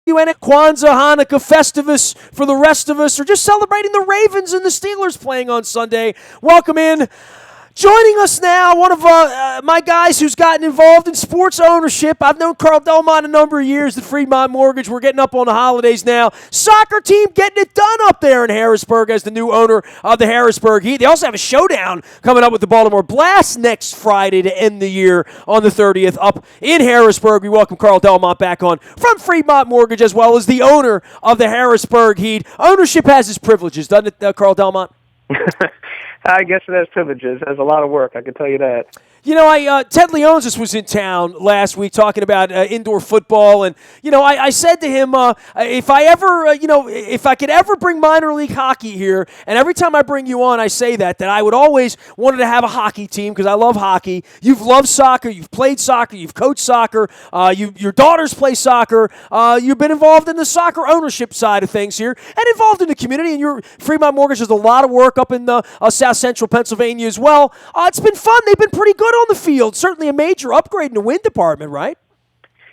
Kwanzaa, Hanukkah, Festivus for the rest of us, or just celebrating the Ravens and the Steelers playing on Sunday. Welcome in. Joining us now, one of my guys who's gotten involved in sports ownership. I've known Carl Delmont a number of years at Fremont Mortgage. We're getting up on the holidays now. Soccer team getting it done up there in Harrisburg as the new owner of the Harrisburg Heat. They also have a showdown coming up with the Baltimore Blast next Friday to end the year on the 30th up in Harrisburg. We welcome Carl Delmont back on from Fremont Mortgage as well as the owner of the Harrisburg Heat. Ownership has its privileges, doesn't it, Carl Delmont? I guess it has privileges. It has a lot of work, I can tell you that. You know, Ted Leonsis was in town last week talking about indoor football, and I said to him, if I could ever bring minor league hockey here, and every time I bring you on, I say that I would always wanted to have a hockey team because I love hockey. You've loved soccer, you've played soccer, you've coached soccer, your daughters play soccer, you've been involved in the soccer ownership side of things here, and involved in the community. And your Fremont Mortgage does a lot of work up in the South Central Pennsylvania as well. It's been fun. They've been pretty good on the field. Certainly a major upgrade in the wind department, right?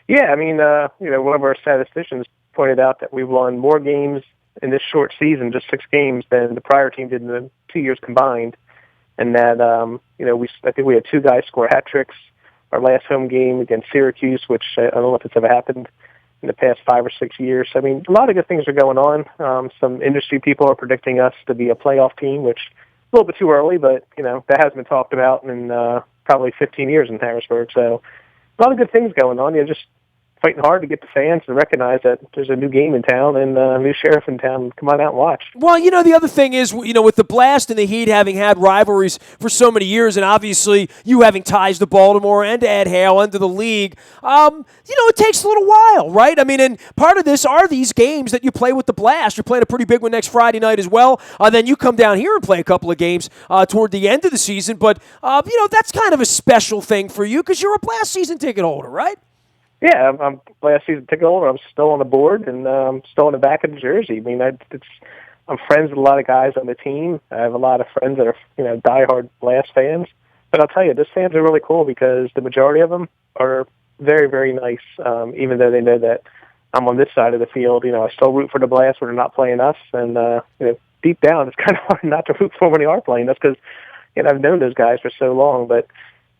Yeah, I mean, one of our statisticians pointed out that we've won more games in this short season, just 6 games, than the prior team did in the 2 years combined. And that, I think we had 2 guys score hat tricks. Our last home game against Syracuse, which I don't know if it's ever happened in the past 5 or 6 years. So, I mean, a lot of good things are going on. Some industry people are predicting us to be a playoff team, which is a little bit too early, but, that hasn't been talked about in probably 15 years in Harrisburg. So a lot of good things going on. Just fighting hard to get the fans to recognize that there's a new game in town and a new sheriff in town. Come on out and watch. Well, the other thing is, with the Blast and the Heat having had rivalries for so many years, and obviously you having ties to Baltimore and to Ed Hale and to the league, it takes a little while, right? I mean, and part of this are these games that you play with the Blast. You're playing a pretty big one next Friday night as well. Then you come down here and play a couple of games toward the end of the season. But, that's kind of a special thing for you because you're a Blast season ticket holder, right? Yeah, I'm last season ticket holder. I'm still on the board and still on the back of the jersey. I mean, I'm friends with a lot of guys on the team. I have a lot of friends that are diehard Blast fans. But I'll tell you, this fans are really cool because the majority of them are very, very nice. Even though they know that I'm on this side of the field, I still root for the Blast when they're not playing us. And deep down, it's kind of hard not to root for when they are playing us because I've known those guys for so long. But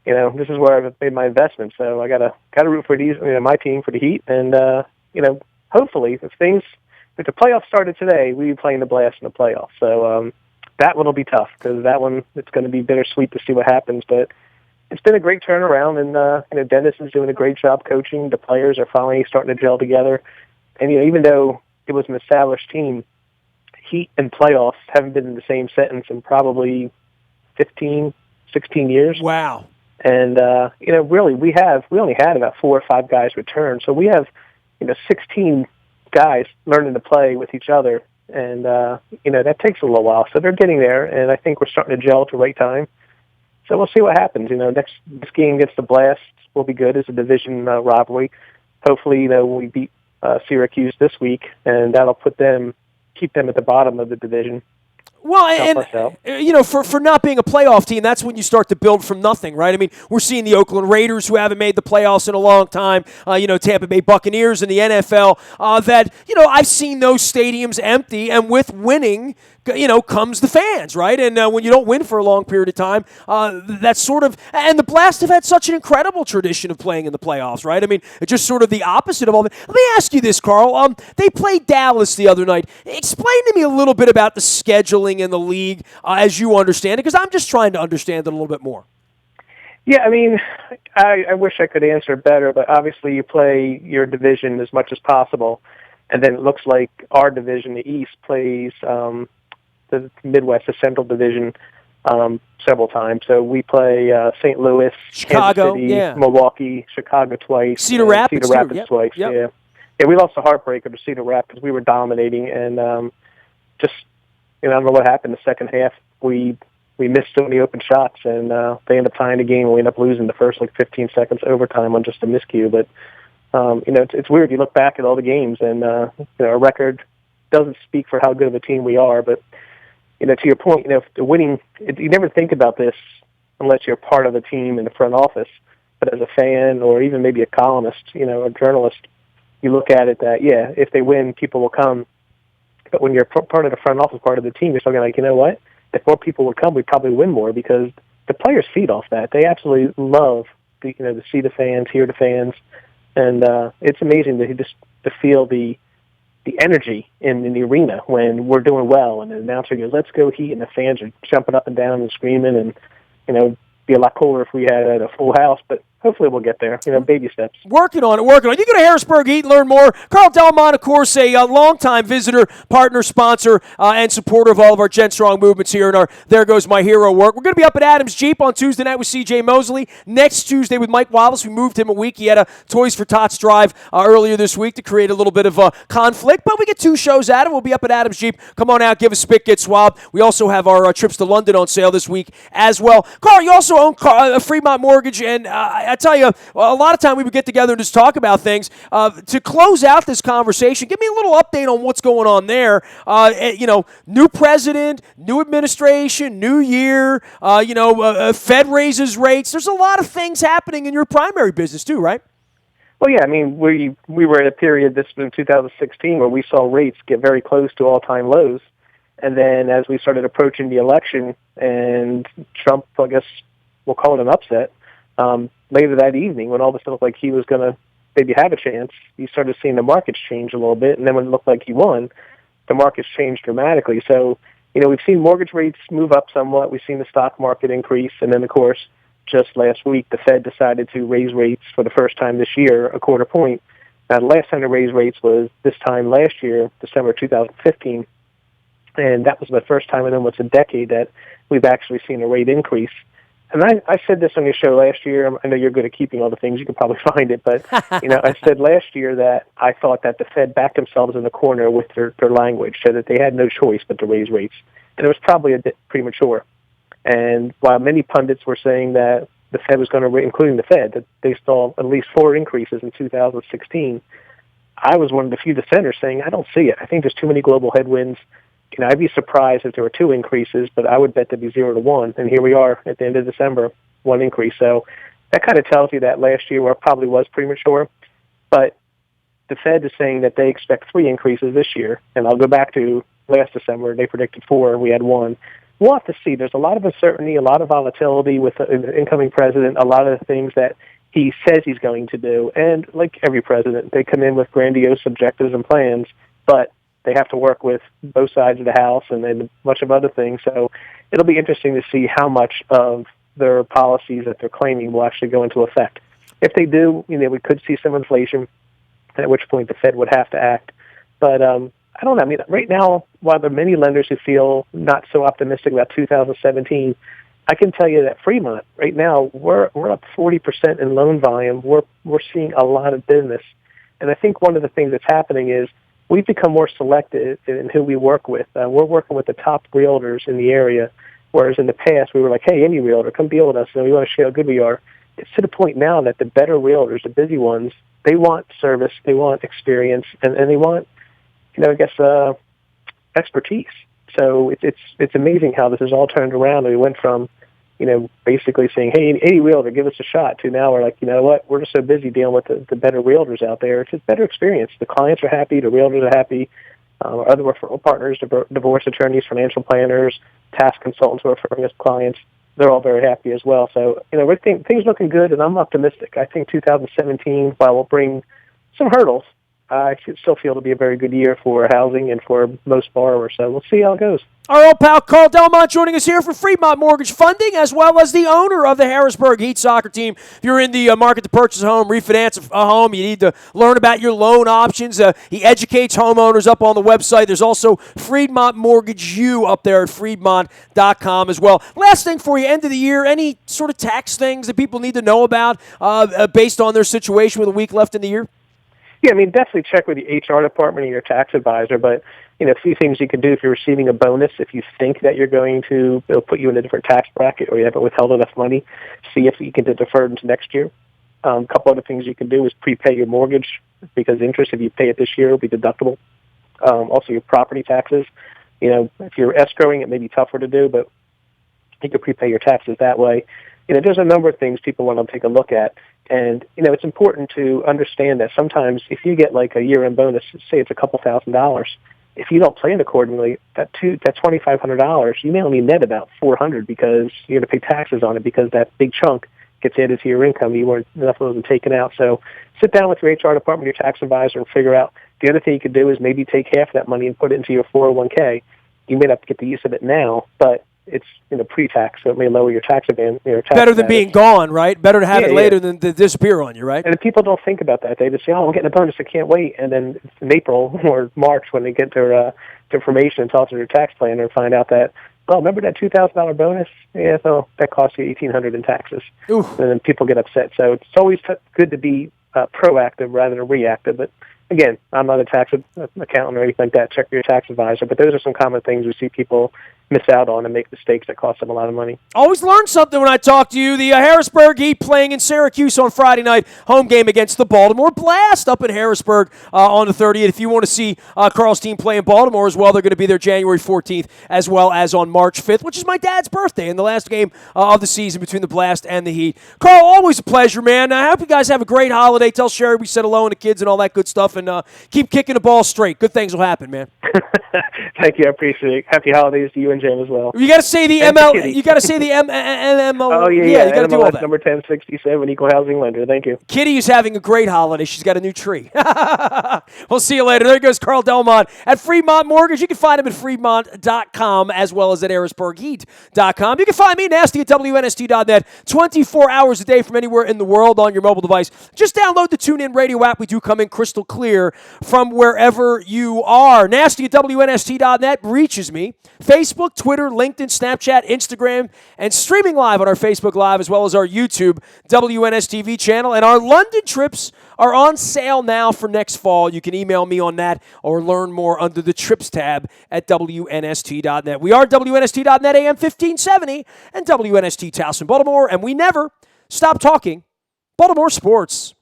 this is where I've made my investment, so I gotta root for these, my team, for the Heat, and hopefully, if the playoffs started today, we'd be playing the Blast in the playoffs. So that one will be tough because that one it's going to be bittersweet to see what happens. But it's been a great turnaround, and Dennis is doing a great job coaching. The players are finally starting to gel together, and even though it was an established team, Heat and playoffs haven't been in the same sentence in probably 15, 16 years. Wow. And, really, we only had about 4 or 5 guys return. So we have, 16 guys learning to play with each other. And, that takes a little while. So they're getting there, and I think we're starting to gel at the right time. So we'll see what happens. This game against the Blast will be good as a division rivalry. Hopefully, we beat Syracuse this week, and that'll keep them at the bottom of the division. Well, and for not being a playoff team, that's when you start to build from nothing, right? I mean, we're seeing the Oakland Raiders, who haven't made the playoffs in a long time, Tampa Bay Buccaneers in the NFL, that, I've seen those stadiums empty, and with winning, comes the fans, right? And when you don't win for a long period of time, that's sort of, and the Blast have had such an incredible tradition of playing in the playoffs, right? I mean, it's just sort of the opposite of all that. Let me ask you this, Carl. They played Dallas the other night. Explain to me a little bit about the scheduling in the league as you understand it, because I'm just trying to understand it a little bit more. Yeah, I mean, I wish I could answer better, but obviously you play your division as much as possible, and then it looks like our division, the East, plays the Midwest, the Central Division, several times. So we play St. Louis, Chicago, Kansas City, Milwaukee, Chicago twice, Cedar Rapids twice. Yep. Yeah, we lost the heartbreaker to Cedar Rapids. We were dominating, and just I don't know what happened the second half. We missed so many open shots, and they ended up tying the game, and we ended up losing the first 15 seconds overtime on just a miscue. But it's weird. You look back at all the games, and our record doesn't speak for how good of a team we are, but to your point, the winning, you never think about this unless you're part of the team in the front office. But as a fan or even maybe a columnist, a journalist, you look at it that, yeah, if they win, people will come. But when you're part of the front office, part of the team, you're still like, you know what? If more people would come, we'd probably win more because the players feed off that. They absolutely love to see the fans, hear the fans, and it's amazing to feel the energy in the arena when we're doing well, and the announcer goes, "Let's go Heat," and the fans are jumping up and down and screaming, and be a lot cooler if we had a full house, but hopefully we'll get there. Baby steps. Working on it. You go to Harrisburg Heat and learn more. Carl Delmont, of course, a longtime visitor, partner, sponsor, and supporter of all of our Gen Strong movements here in our There Goes My Hero work. We're going to be up at Adams Jeep on Tuesday night with C.J. Mosley. Next Tuesday with Mike Wallace. We moved him a week. He had a Toys for Tots drive earlier this week to create a little bit of conflict, but we get 2 shows at it. We'll be up at Adams Jeep. Come on out, give a spit, get swabbed. We also have our trips to London on sale this week as well. Carl, you also own Fremont Mortgage, and I tell you, a lot of time we would get together and just talk about things. To close out this conversation, give me a little update on what's going on there. New president, new administration, new year, Fed raises rates. There's a lot of things happening in your primary business too, right? Well, yeah, I mean, we were at a period this in 2016 where we saw rates get very close to all-time lows. And then as we started approaching the election and Trump, I guess we'll call it an upset, later that evening when all of a sudden looked like he was going to maybe have a chance, you started seeing the markets change a little bit. And then when it looked like he won, the markets changed dramatically. So, we've seen mortgage rates move up somewhat. We've seen the stock market increase. And then, of course, just last week, the Fed decided to raise rates for the first time this year, a quarter point. Now, the last time they raised rates was this time last year, December 2015. And that was the first time in almost a decade that we've actually seen a rate increase. And I said this on your show last year. I know you're good at keeping all the things. You can probably find it. But, I said last year that I thought that the Fed backed themselves in the corner with their language, so that they had no choice but to raise rates. And it was probably a bit premature. And while many pundits were saying that the Fed was going to, including the Fed, that they saw at least 4 increases in 2016, I was one of the few dissenters saying, I don't see it. I think there's too many global headwinds. I'd be surprised if there were 2 increases, but I would bet there'd be 0 to 1. And here we are at the end of December, 1 increase. So that kind of tells you that last year where it probably was premature. But the Fed is saying that they expect 3 increases this year. And I'll go back to last December. They predicted 4. We had 1. We'll have to see. There's a lot of uncertainty, a lot of volatility with the incoming president, a lot of the things that he says he's going to do. And like every president, they come in with grandiose objectives and plans, but they have to work with both sides of the house and a bunch of other things. So it'll be interesting to see how much of their policies that they're claiming will actually go into effect. If they do, we could see some inflation, at which point the Fed would have to act. But I don't know. I mean, right now, while there are many lenders who feel not so optimistic about 2017, I can tell you that Fremont, right now, we're up 40% in loan volume. We're seeing a lot of business. And I think one of the things that's happening is we've become more selective in who we work with. We're working with the top realtors in the area, whereas in the past we were like, hey, any realtor, come deal with us, and we want to show how good we are. It's to the point now that the better realtors, the busy ones, they want service, they want experience, and they want, expertise. So it's amazing how this has all turned around. We went from, basically saying, hey, any realtor, give us a shot, to now we're like, you know what, we're just so busy dealing with the better realtors out there. It's just better experience. The clients are happy, the realtors are happy, our other referral partners, divorce attorneys, financial planners, tax consultants who are referring us clients, they're all very happy as well. So, we think things looking good, and I'm optimistic. I think 2017, while we'll bring some hurdles, I still feel it'll be a very good year for housing and for most borrowers. So we'll see how it goes. Our old pal Carl Delmont joining us here for Fremont Mortgage Funding, as well as the owner of the Harrisburg Heat soccer team. If you're in the market to purchase a home, refinance a home, you need to learn about your loan options. He educates homeowners up on the website. There's also Fremont Mortgage U up there at Fremont.com as well. Last thing for you, end of the year, any sort of tax things that people need to know about based on their situation with a week left in the year? Yeah, I mean, definitely check with the HR department and your tax advisor, but, a few things you can do if you're receiving a bonus. If you think that you're going to, they'll put you in a different tax bracket or you haven't withheld enough money, see if you can defer it into next year. A couple other things you can do is prepay your mortgage, because interest, if you pay it this year, will be deductible. Also, your property taxes. If you're escrowing, it may be tougher to do, but you can prepay your taxes that way. there's a number of things people want to take a look at. And, it's important to understand that sometimes if you get like a year-end bonus, say it's a couple $1,000s, if you don't plan accordingly, that $2,500, you may only net about $400 because you're going to pay taxes on it because that big chunk gets added to your income. You weren't enough of them taken out. So sit down with your HR department, your tax advisor, and figure out. The other thing you could do is maybe take half that money and put it into your 401k. You may not get the use of it now, but it's pre-tax, so it may lower your tax advantage. Better than being gone, right? Better to have it later than to disappear on you, right? And people don't think about that. They just say, "Oh, I'm getting a bonus. I can't wait." And then it's in April or March when they get their information and talk to their tax planner and find out that, oh, remember that $2,000 bonus? Yeah, so that cost you $1,800 in taxes. Oof. And then people get upset. So it's always good to be proactive rather than reactive. But again, I'm not a tax accountant or anything like that. Check your tax advisor. But those are some common things we see people miss out on and make mistakes that cost them a lot of money. Always learn something when I talk to you. The Harrisburg Heat playing in Syracuse on Friday night, home game against the Baltimore Blast up in Harrisburg on the 30th. If you want to see Carl's team play in Baltimore as well, they're going to be there January 14th as well as on March 5th, which is my dad's birthday and the last game of the season between the Blast and the Heat. Carl, always a pleasure, man. I hope you guys have a great holiday. Tell Sherry we said hello and the kids and all that good stuff, and keep kicking the ball straight. Good things will happen, man. Thank you. I appreciate it. Happy holidays to you and Jim as well. You got to say the ML. You got to say the ML. Oh yeah. You got to do all that. Number 1067, equal housing lender. Thank you. Kitty is having a great holiday. She's got a new tree. We'll see you later. There goes Carl Delmont at Fremont Mortgage. You can find him at Fremont.com as well as at HarrisburgHeat.com. You can find me nasty at WNST.net 24 hours a day from anywhere in the world on your mobile device. Just download the TuneIn Radio app. We do come in crystal clear from wherever you are. Nasty at WNST.net reaches me. Facebook, Twitter, LinkedIn, Snapchat, Instagram, and streaming live on our Facebook Live as well as our YouTube WNSTV channel. And our London trips are on sale now for next fall. You can email me on that or learn more under the trips tab at WNST.net. We are WNST.net AM 1570 and WNST Towson, Baltimore, and we never stop talking Baltimore sports.